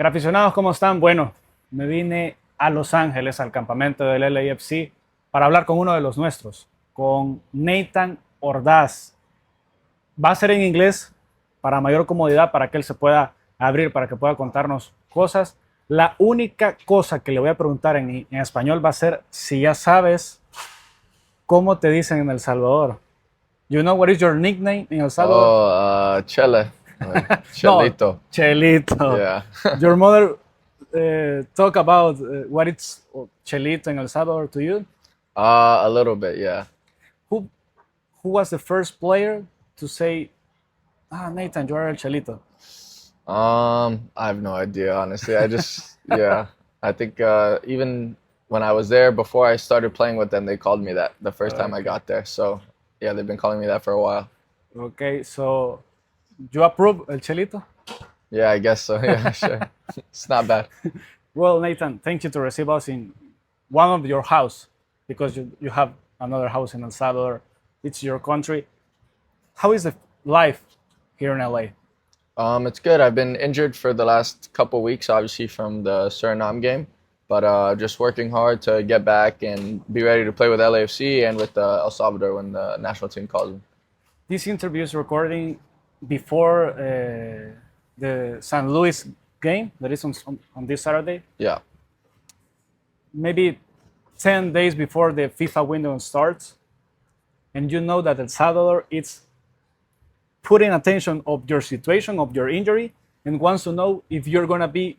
Graficionados, ¿cómo están? Bueno, me vine a Los Ángeles, al campamento del LAFC, para hablar con uno de los nuestros, con Nathan Ordaz. Va a ser en inglés para mayor comodidad, para que él se pueda abrir, para que pueda contarnos cosas. La única cosa que le voy a preguntar en español va a ser si ya sabes cómo te dicen en El Salvador. You know what is your nickname in El Salvador? Oh, Chele. No, Chelito. Chelito. Yeah. Your mother talk about what it's Chelito in El Salvador to you? A little bit, yeah. Who who was the first player to say, Nathan, you are El Chelito? I have no idea, honestly. Yeah. I think even when I was there, before I started playing with them, they called me that the first time I got there. So, yeah, they've been calling me that for a while. Okay, so you approve El Chelito? Yeah, I guess so. Yeah, sure. It's not bad. Well, Nathan, thank you to receive us in one of your house because you have another house in El Salvador. It's your country. How is the life here in LA? It's good. I've been injured for the last couple weeks, obviously from the Suriname game, but just working hard to get back and be ready to play with LAFC and with El Salvador when the national team calls me. This interview is recording before the San Luis game that is on this Saturday. Yeah. Maybe 10 days before the FIFA window starts. And you know that El Salvador is putting attention of your situation, of your injury, and wants to know if you're going to be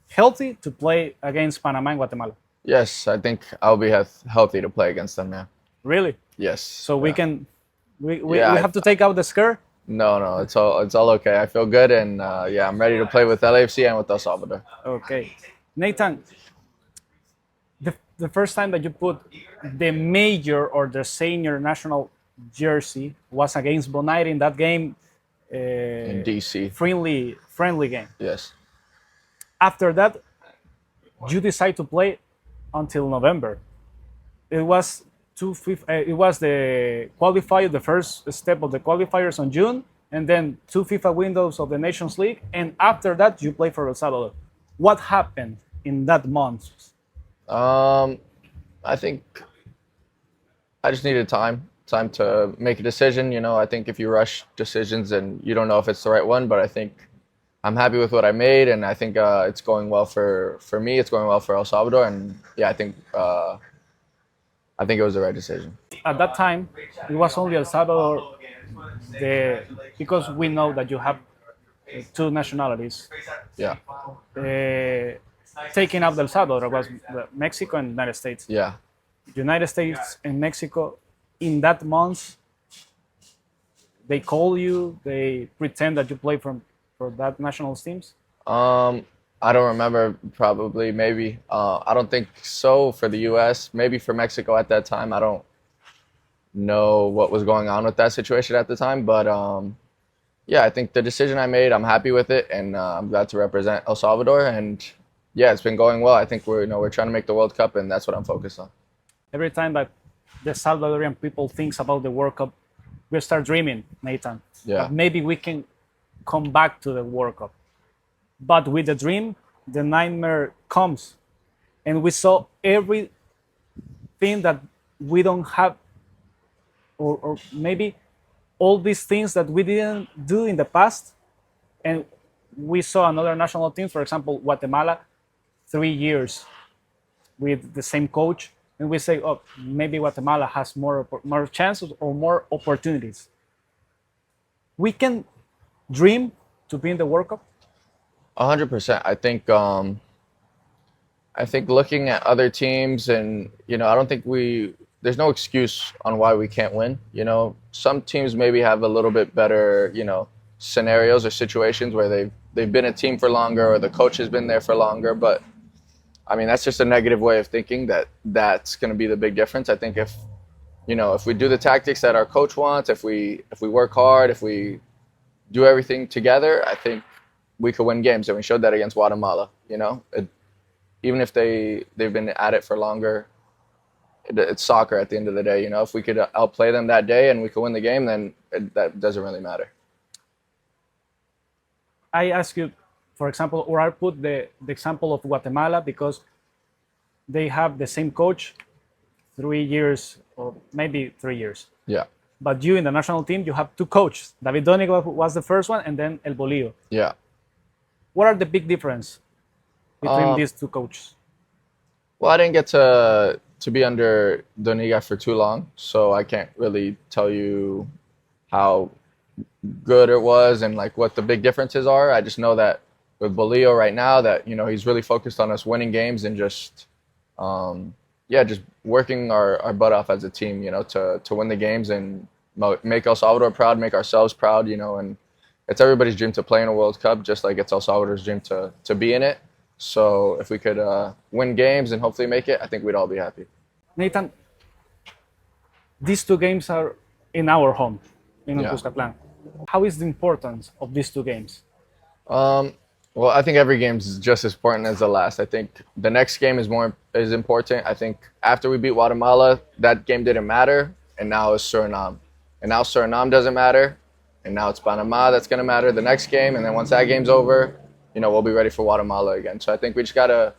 healthy to play against Panama and Guatemala. Yes, I think I'll be healthy to play against them. Yeah. Really? Yes. So we can we Yeah, have to take out the scare. No, it's all okay. I feel good, and yeah, I'm ready to play with LAFC and with El Salvador. Okay. Nathan, the first time that you put the major or the senior national jersey was against Bonaire in that game. In DC. Friendly game. Yes. After that, you decide to play until November. It was it was the qualifier, the first step of the qualifiers on June, and then two FIFA windows of the Nations League, and after that you play for El Salvador. What happened in that month? I think I just needed time to make a decision. I think if you rush decisions and you don't know if it's the right one, but I think I'm happy with what I made, and I think it's going well for me. It's going well for El Salvador, and yeah, I think it was the right decision. At that time, it was only El Salvador, because we know that you have two nationalities. Yeah. Taking out El Salvador was Mexico and United States. Yeah. United States and Mexico, in that month, they call you, they pretend that you play for that national teams? I don't remember. Probably, maybe. I don't think so for the U.S. Maybe for Mexico at that time. I don't know what was going on with that situation at the time, but yeah, I think the decision I made, I'm happy with it, and I'm glad to represent El Salvador. And yeah, it's been going well. I think we're trying to make the World Cup, and that's what I'm focused on. Every time that the Salvadorian people thinks about the World Cup, we start dreaming, Nathan. Yeah. That maybe we can come back to the World Cup. But with the dream, the nightmare comes. And we saw everything that we don't have, or maybe all these things that we didn't do in the past. And we saw another national team, for example, Guatemala, 3 years with the same coach. And we say, oh, maybe Guatemala has more chances or more opportunities. We can dream to be in the World Cup. 100%. I think looking at other teams, and I don't think there's no excuse on why we can't win. Some teams maybe have a little bit better, scenarios or situations where they've been a team for longer, or the coach has been there for longer. But I mean, that's just a negative way of thinking that's going to be the big difference. I think if we do the tactics that our coach wants, if we work hard, if we do everything together, I think we could win games, and we showed that against Guatemala. Even if they've been at it for longer, it's soccer at the end of the day. If we could outplay them that day and we could win the game, then that doesn't really matter. I ask you for example, or I put the example of Guatemala because they have the same coach 3 years or maybe 3 years. Yeah. But you in the national team, you have two coaches. David Donigo was the first one, and then El Bolillo. Yeah. What are the big difference between these two coaches? Well, I didn't get to be under Doniga for too long, so I can't really tell you how good it was and like what the big differences are. I just know that with Bolillo right now that, you know, he's really focused on us winning games and just just working our butt off as a team, you know, to win the games and make El Salvador proud, make ourselves proud, you know, and it's everybody's dream to play in a World Cup, just like it's El Salvador's dream to be in it. So if we could win games and hopefully make it, I think we'd all be happy. Nathan, these two games are in our home, in Yeah. Cuscatlán. How is the importance of these two games? Well, I think every game is just as important as the last. I think the next game is important. I think after we beat Guatemala, that game didn't matter, and now it's Suriname. And now Suriname doesn't matter, and now it's Panama that's going to matter the next game. And then once that game's over, you know, we'll be ready for Guatemala again. So I think we just got to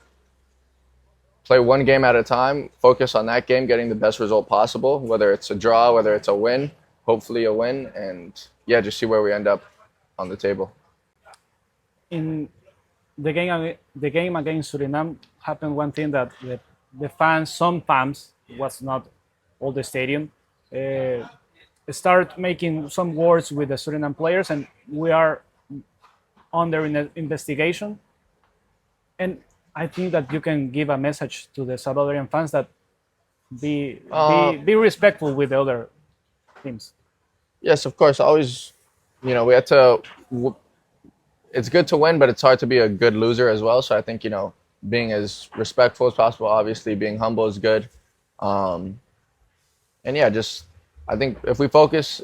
play one game at a time, focus on that game, getting the best result possible, whether it's a draw, whether it's a win, hopefully a win, and yeah, just see where we end up on the table. In the game against Suriname happened one thing that the fans, some fans, was not all the stadium, start making some words with the Suriname players, and we are under investigation. And I think that you can give a message to the Salvadorian fans that be respectful with the other teams. Yes, of course. Always, you know, we had to. It's good to win, but it's hard to be a good loser as well. So I think, you know, being as respectful as possible, obviously being humble is good. And yeah, just I think if we focus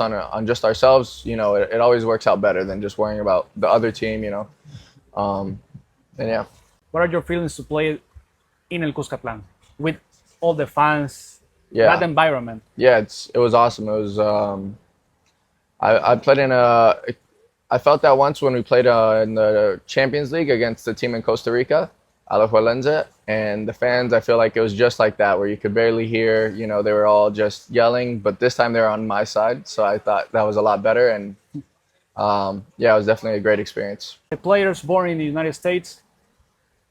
on just ourselves, you know, it always works out better than just worrying about the other team, you know. And yeah. What are your feelings to play in El Cuscatlán with all the fans, Yeah. that environment? Yeah, it was awesome. It was I played I felt that once when we played in the Champions League against the team in Costa Rica, Alajuelense, and the fans, I feel like it was just like that, where you could barely hear, you know, they were all just yelling, but this time they were on my side, so I thought that was a lot better, and yeah, it was definitely a great experience. The players born in the United States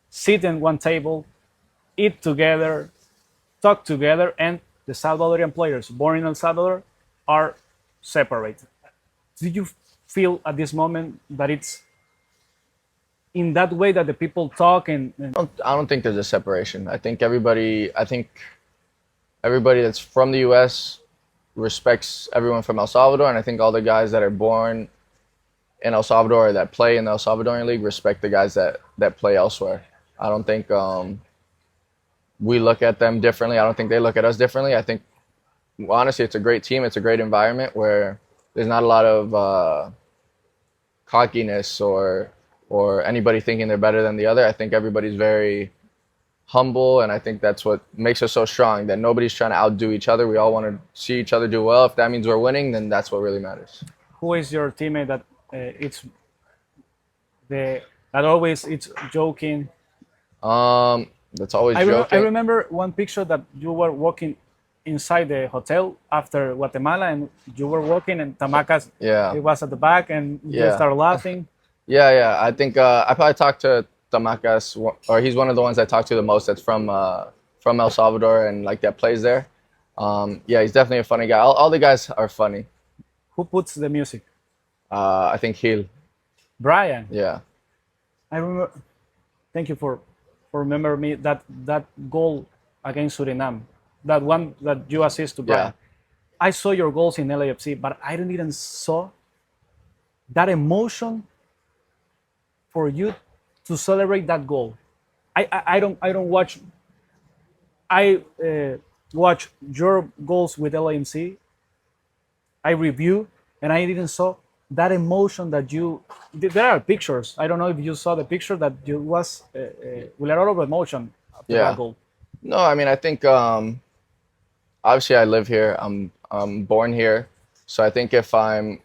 sit in one table, eat together, talk together, and the Salvadorian players born in El Salvador are separated. Do you feel at this moment that it's in that way that the people talk and I don't think there's a separation. I think everybody that's from the U.S. respects everyone from El Salvador, and I think all the guys that are born in El Salvador or that play in the El Salvadorian League respect the guys that play elsewhere. I don't think we look at them differently. I don't think they look at us differently. I think, honestly, it's a great team. It's a great environment where there's not a lot of cockiness or anybody thinking they're better than the other. I think everybody's very humble, and I think that's what makes us so strong, that nobody's trying to outdo each other. We all want to see each other do well. If that means we're winning, then that's what really matters. who is your teammate that that always it's joking? That's always joking. I remember one picture that you were walking inside the hotel after Guatemala, and you were walking, and Tamacas Yeah. it was at the back, and you Yeah. started laughing. Yeah. I think I probably talked to Tamacas, or he's one of the ones I talk to the most. That's from El Salvador and like that plays there. Yeah, he's definitely a funny guy. All the guys are funny. Who puts the music? I think Gil. Brian. Yeah. I remember. Thank you for remembering me that goal against Suriname, that one that you assist to Brian. Yeah. I saw your goals in LAFC, but I didn't even saw that emotion for you to celebrate that goal. I don't watch. I watch your goals with LAMC. I review, and I didn't saw that emotion that you. There are pictures. I don't know if you saw the picture that you was with a lot of emotion after Yeah. that goal. No, I mean I think obviously I live here. I'm born here, so I think if I'm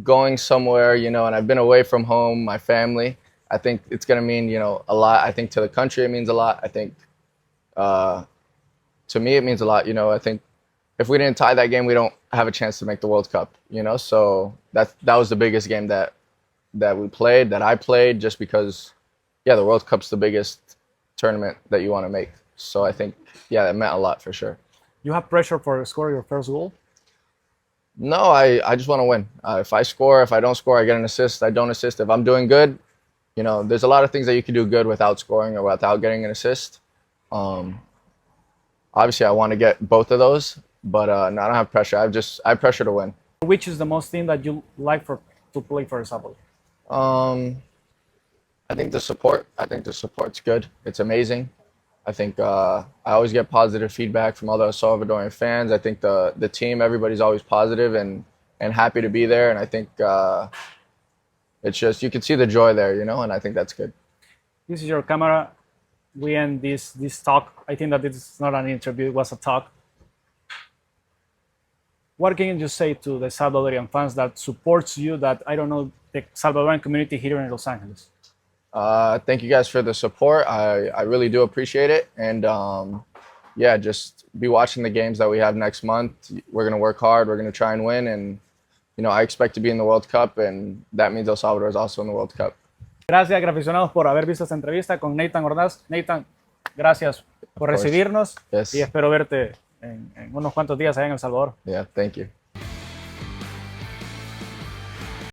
going somewhere, you know, and I've been away from home, my family. I think it's going to mean, you know, a lot. I think to the country it means a lot. I think uh, to me it means a lot. You know, I think if we didn't tie that game, we don't have a chance to make the World Cup. You know, so that was the biggest game that we played, that I played, just because, yeah, the World Cup's the biggest tournament that you want to make. So I think, yeah, that meant a lot for sure. You have pressure for scoring your first goal? No, I just want to win. If I score, if I don't score, I get an assist. I don't assist. If I'm doing good, you know, there's a lot of things that you can do good without scoring or without getting an assist. Obviously, I want to get both of those, but no, I don't have pressure. I have pressure to win. Which is the most thing that you like to play for El Salvador? I think the support. I think the support's good. It's amazing. I think I always get positive feedback from all the Salvadorian fans. I think the team, everybody's always positive and happy to be there. And I think it's just, you can see the joy there, you know, and I think that's good. This is your camera. We end this talk. I think that it's not an interview, it was a talk. What can you say to the Salvadorian fans that supports you, that, I don't know, the Salvadorian community here in Los Angeles? Thank you guys for the support. I really do appreciate it. And yeah, just be watching the games that we have next month. We're going to work hard. We're going to try and win. And, you know, I expect to be in the World Cup, and that means El Salvador is also in the World Cup. Gracias, graficionados, por haber visto esta entrevista con Nathan Ordaz. Nathan, gracias por recibirnos. Yes. Y espero verte en unos cuantos días allá en El Salvador. Yeah, thank you.